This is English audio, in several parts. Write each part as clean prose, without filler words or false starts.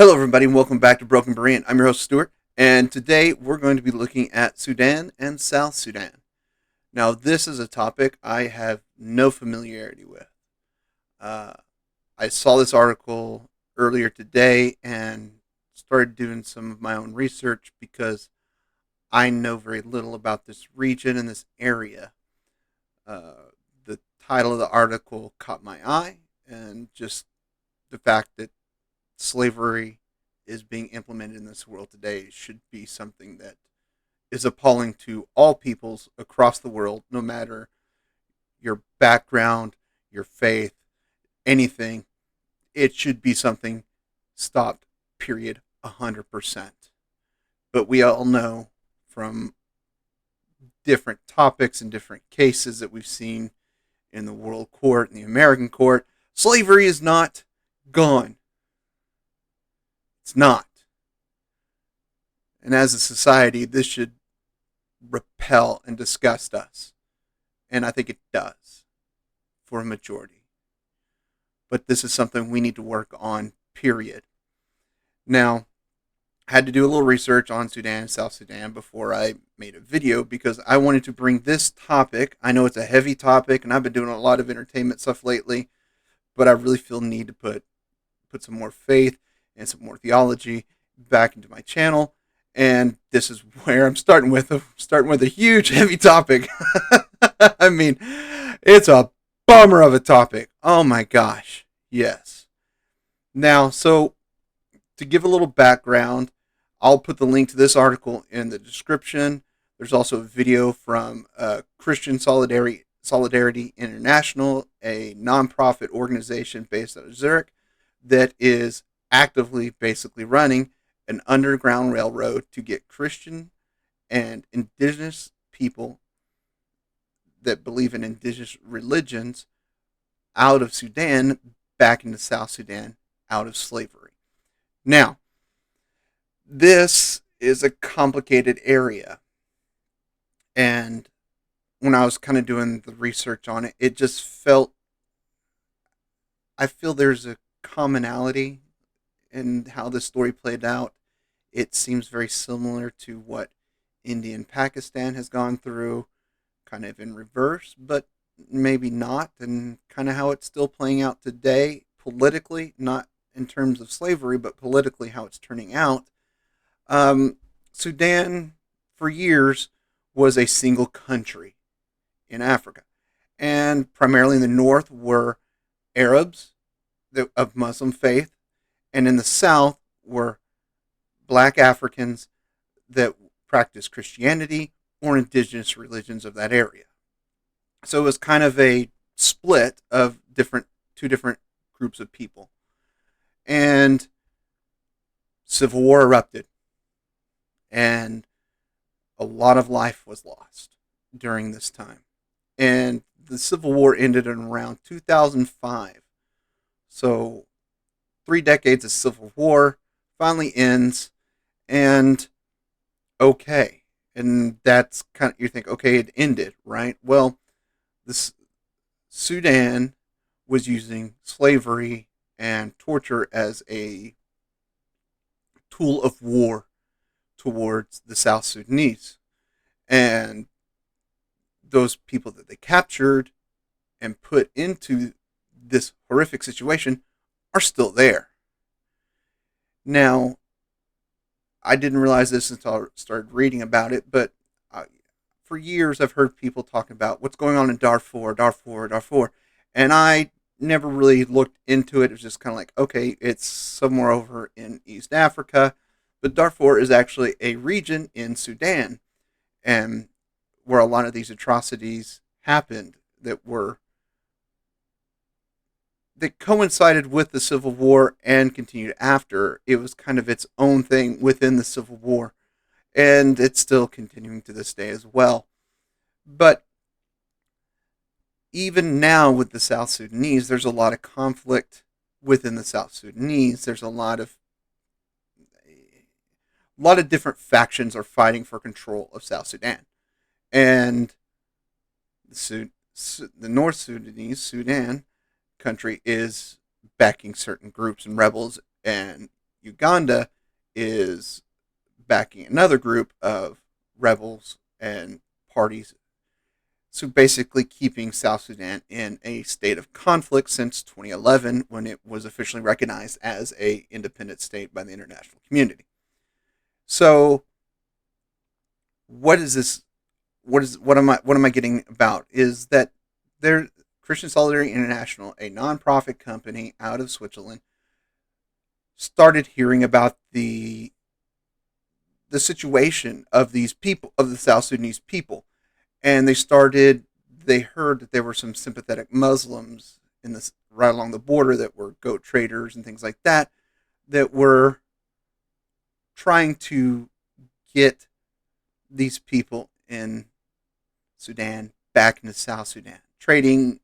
Hello, everybody, and welcome back to Broken Berean. I'm your host, Stuart, and today we're going to be looking at Sudan and South Sudan. Now, this is a topic I have no familiarity with. Uh, I saw this article earlier today and started doing some of my own research because I know very little about this region and this area. The title of the article caught my eye, and just the fact that slavery is being implemented in this world today should be something that is appalling to all peoples across the world, no matter your background, your faith, anything. It should be something stopped, period, 100%. But we all know from different topics and different cases that we've seen in the world court and the American court, slavery is not gone. It's not. And as a society, this should repel and disgust us. And I think it does for a majority. But this is something we need to work on, period. Now, I had to do a little research on Sudan and South Sudan before I made a video because I wanted to bring this topic. I know it's a heavy topic, and I've been doing a lot of entertainment stuff lately, but I really feel the need to put some more faith and some more theology back into my channel. And this is where I'm starting with a huge, heavy topic. I mean, it's a bummer of a topic. Oh my gosh, yes. Now, so to give a little background, I'll put the link to this article in the description. There's also a video from Christian Solidarity International, a nonprofit organization based out of Zurich that is actively basically running an underground railroad to get Christian and indigenous people that believe in indigenous religions out of Sudan back into South Sudan out of slavery. Now, this is a complicated area. And when I was kind of doing the research on it, it just I feel there's a commonality in how the story played out. It seems very similar to what India and Pakistan has gone through, kind of in reverse, but maybe not, and kind of how it's still playing out today politically, not in terms of slavery, but politically how it's turning out. Sudan, for years, was a single country in Africa, and primarily in the north were Arabs of Muslim faith, and in the south were black Africans that practiced Christianity or indigenous religions of that area. So it was kind of a split of two different groups of people. And civil war erupted, and a lot of life was lost during this time. And the civil war ended in around 2005. So 3 decades of civil war finally ends, and okay. And that's kind of, you think, okay, it ended, right? Well, this Sudan was using slavery and torture as a tool of war towards the South Sudanese. And those people that they captured and put into this horrific situation are still there. Now, I didn't realize this until I started reading about it, but for years I've heard people talking about what's going on in Darfur, and I never really looked into it. It was just kind of like, okay, it's somewhere over in East Africa, but Darfur is actually a region in Sudan, and where a lot of these atrocities happened that coincided with the Civil War and continued after. It was kind of its own thing within the Civil War, and it's still continuing to this day as well. But even now with the South Sudanese, there's a lot of conflict within the South Sudanese. There's a lot of different factions are fighting for control of South Sudan, and the North Sudanese, Sudan country, is backing certain groups and rebels, and Uganda is backing another group of rebels and parties. So basically, keeping South Sudan in a state of conflict since 2011, when it was officially recognized as a independent state by the international community. So, what is this? What am I getting about? Is that there Christian Solidarity International, a nonprofit company out of Switzerland, started hearing about the situation of these people, of the South Sudanese people, and they heard that there were some sympathetic Muslims in this right along the border that were goat traders and things like that, that were trying to get these people in Sudan back into South Sudan, trading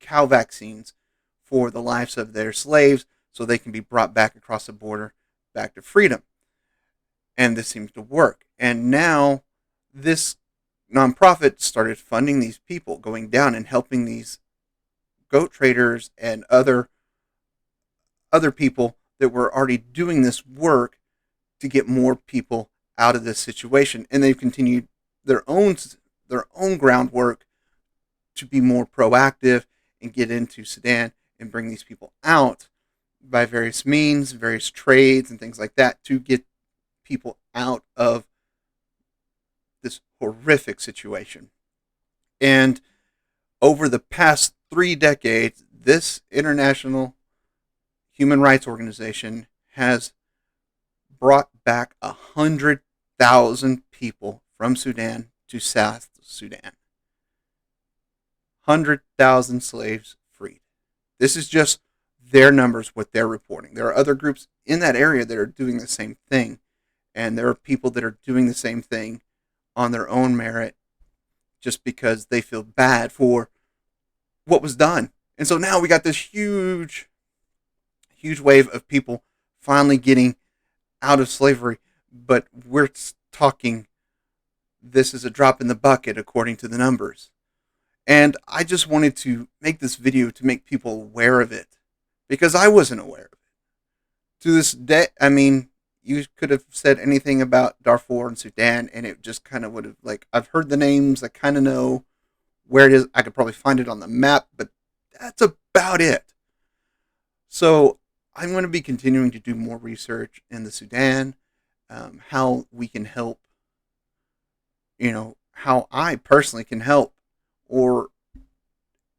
cow vaccines for the lives of their slaves so they can be brought back across the border back to freedom. And this seems to work. And now this nonprofit started funding these people, going down and helping these goat traders and other people that were already doing this work to get more people out of this situation. And they've continued their own groundwork to be more proactive and get into Sudan and bring these people out by various means, various trades and things like that, to get people out of this horrific situation. And over the past 3 decades, this international human rights organization has brought back 100,000 people from Sudan to South Sudan. 100,000 slaves freed. This is just their numbers, what they're reporting. There are other groups in that area that are doing the same thing. And there are people that are doing the same thing on their own merit just because they feel bad for what was done. And so now we got this huge wave of people finally getting out of slavery. But we're talking, this is a drop in the bucket according to the numbers. And I just wanted to make this video to make people aware of it, because I wasn't aware of it. To this day, I mean, you could have said anything about Darfur and Sudan, and it just kind of would have, like, I've heard the names, I kind of know where it is. I could probably find it on the map, but that's about it. So I'm going to be continuing to do more research in the Sudan, how we can help, how I personally can help, or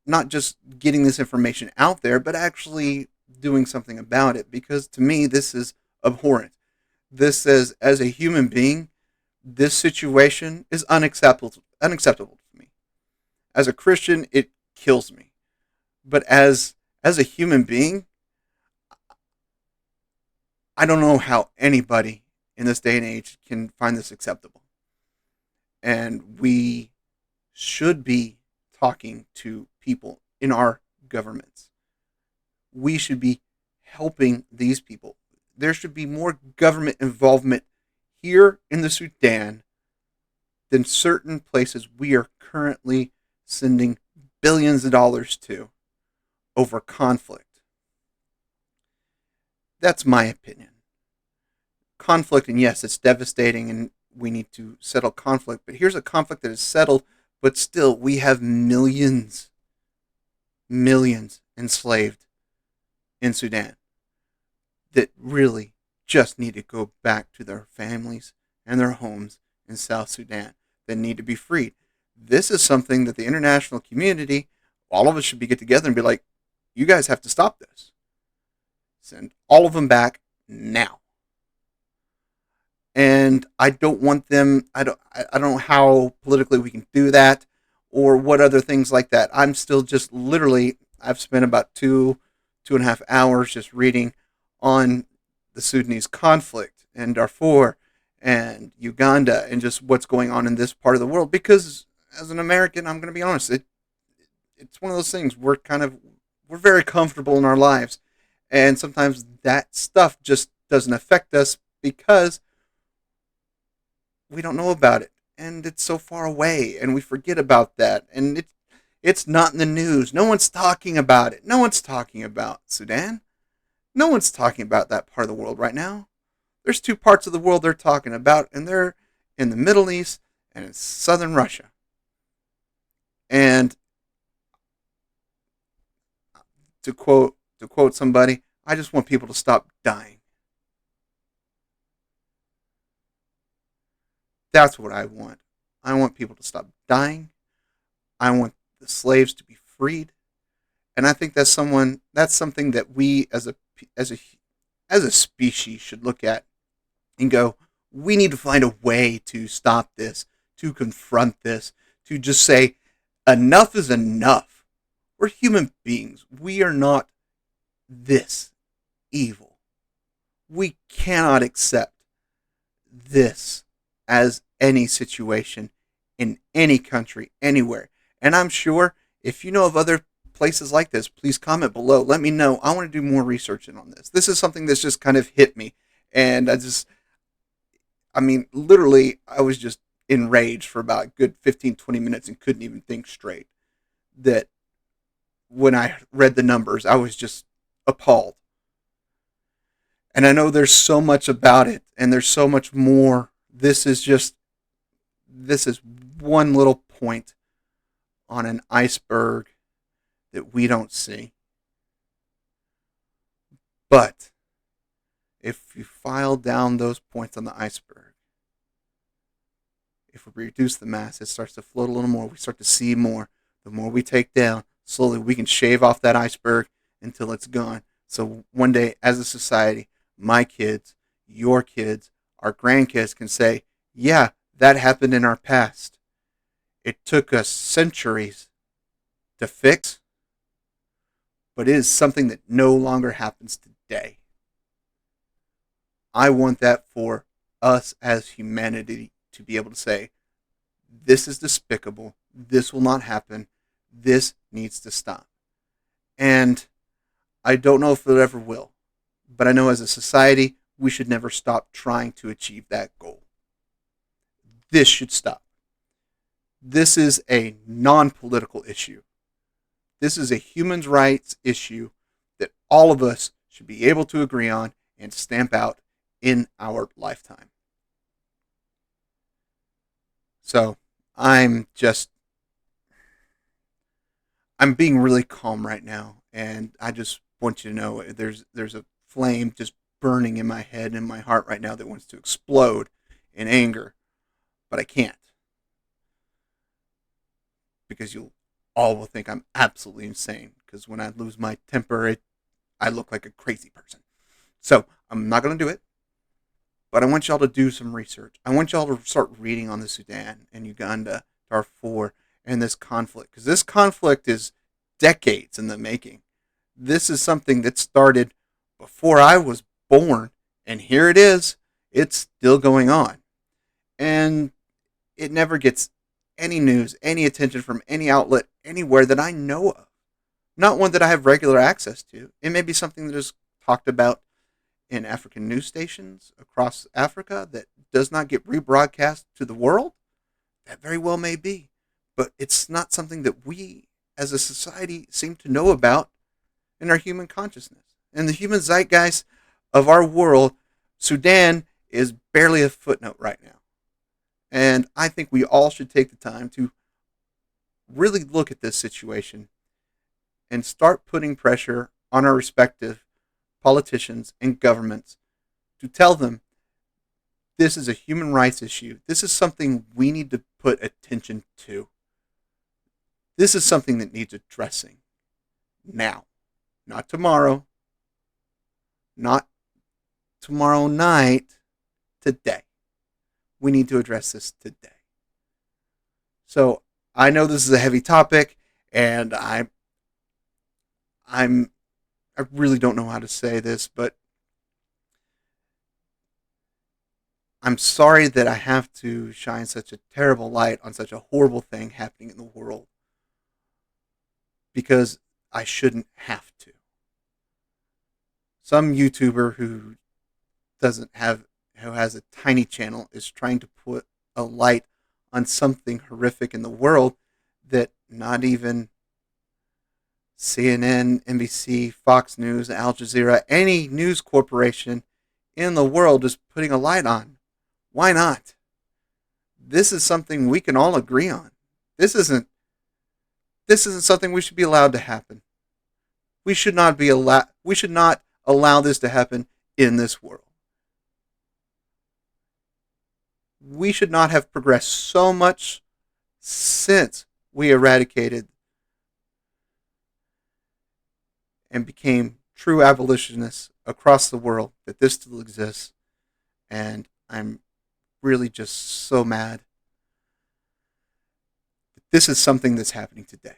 not just getting this information out there, but actually doing something about it, because to me, this is abhorrent. This says, as a human being, this situation is unacceptable to me. As a Christian, it kills me. But as a human being, I don't know how anybody in this day and age can find this acceptable. And we should be talking to people in our governments. We should be helping these people. There should be more government involvement here in the Sudan than certain places we are currently sending billions of dollars to over conflict. That's my opinion. Conflict, and yes, it's devastating and we need to settle conflict, but here's a conflict that is settled, but still we have millions enslaved in Sudan that really just need to go back to their families and their homes in South Sudan, that need to be freed. This is something that the international community, all of us should get together and be like, you guys have to stop this. Send all of them back now. And I don't want them, I don't know how politically we can do that or what other things like that. I'm still just literally, I've spent about 2.5 hours just reading on the Sudanese conflict and Darfur and Uganda and just what's going on in this part of the world. Because as an American, I'm going to be honest, it's one of those things, we're very comfortable in our lives. And sometimes that stuff just doesn't affect us because we don't know about it. And it's so far away and we forget about that. And it's not in the news. No one's talking about it. No one's talking about Sudan. No one's talking about that part of the world right now. There's two parts of the world they're talking about, and they're in the Middle East and in southern Russia. And to quote somebody, I just want people to stop dying. That's what I want. I want people to stop dying. I want the slaves to be freed. And I think that's something that we as a as a species should look at and go, we need to find a way to stop this, to confront this, to just say enough is enough. We're human beings. We are not this evil. We cannot accept this as any situation in any country, anywhere. And I'm sure if you know of other places like this, please comment below. Let me know. I want to do more research on this. This is something that's just kind of hit me. And I mean, literally, I was just enraged for about a good 15, 20 minutes and couldn't even think straight. That when I read the numbers, I was just appalled. And I know there's so much about it, and there's so much more. This is one little point on an iceberg that we don't see. But if you file down those points on the iceberg, if we reduce the mass, it starts to float a little more. We start to see more. The more we take down, slowly we can shave off that iceberg until it's gone. So one day, as a society, my kids, your kids, our grandkids can say, yeah, that happened in our past. It took us centuries to fix, but it is something that no longer happens today. I want that for us as humanity to be able to say, this is despicable. This will not happen. This needs to stop. And I don't know if it ever will, but I know as a society, we should never stop trying to achieve that goal. This should stop. This is a non-political issue. This is a human rights issue that all of us should be able to agree on and stamp out in our lifetime. So I'm being really calm right now, and I just want you to know there's a flame just burning in my head and my heart right now that wants to explode in anger, but I can't because you all will think I'm absolutely insane. Because when I lose my temper, I look like a crazy person. So I'm not going to do it. But I want y'all to do some research. I want y'all to start reading on the Sudan and Uganda, Darfur, and this conflict. Because this conflict is decades in the making. This is something that started before I was born. And here it is. It's still going on. And it never gets any news, any attention from any outlet anywhere that I know of. Not one that I have regular access to. It may be something that is talked about in African news stations across Africa that does not get rebroadcast to the world. That very well may be. But it's not something that we as a society seem to know about in our human consciousness. In the human zeitgeist of our world, Sudan is barely a footnote right now. And I think we all should take the time to really look at this situation and start putting pressure on our respective politicians and governments to tell them this is a human rights issue. This is something we need to put attention to. This is something that needs addressing now, not tomorrow, not tomorrow night, today. We need to address this today. So I know this is a heavy topic, and I really don't know how to say this, but I'm sorry that I have to shine such a terrible light on such a horrible thing happening in the world, because I shouldn't have to. Some YouTuber who has a tiny channel is trying to put a light on something horrific in the world that not even CNN, NBC, Fox News, Al Jazeera, any news corporation in the world is putting a light on. Why not? This is something we can all agree on. This isn't something we should be allowed to happen. We should not allow this to happen in this world. We should not have progressed so much since we eradicated and became true abolitionists across the world that this still exists. And I'm really just so mad that this is something that's happening today.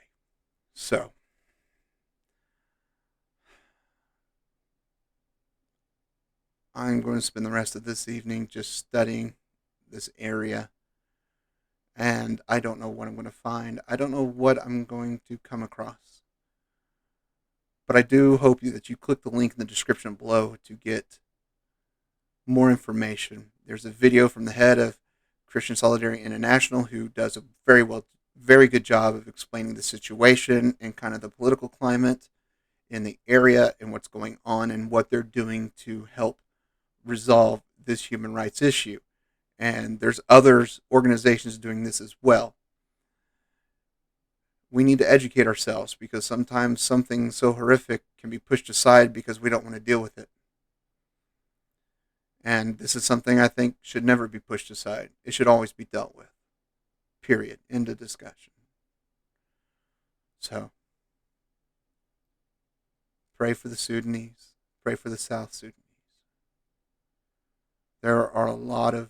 So, I'm going to spend the rest of this evening just studying this area. And I don't know what I'm going to find. I don't know what I'm going to come across. But I do hope that you click the link in the description below to get more information. There's a video from the head of Christian Solidarity International who does a very good job of explaining the situation and kind of the political climate in the area and what's going on and what they're doing to help resolve this human rights issue. And there's others, organizations doing this as well. We need to educate ourselves because sometimes something so horrific can be pushed aside because we don't want to deal with it. And this is something I think should never be pushed aside. It should always be dealt with. Period. End of discussion. So, pray for the Sudanese. Pray for the South Sudanese. There are a lot of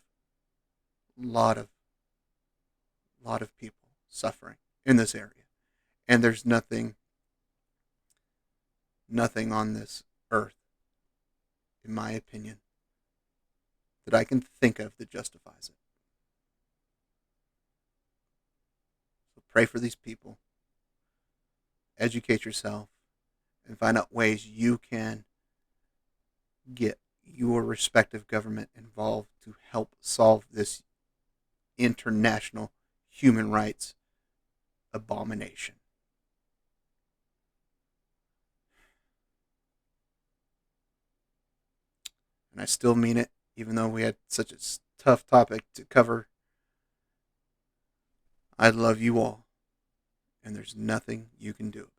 people suffering in this area. And there's nothing on this earth, in my opinion, that I can think of that justifies it. So pray for these people, educate yourself, and find out ways you can get your respective government involved to help solve this international human rights abomination. And I still mean it, even though we had such a tough topic to cover. I love you all, and there's nothing you can do about it.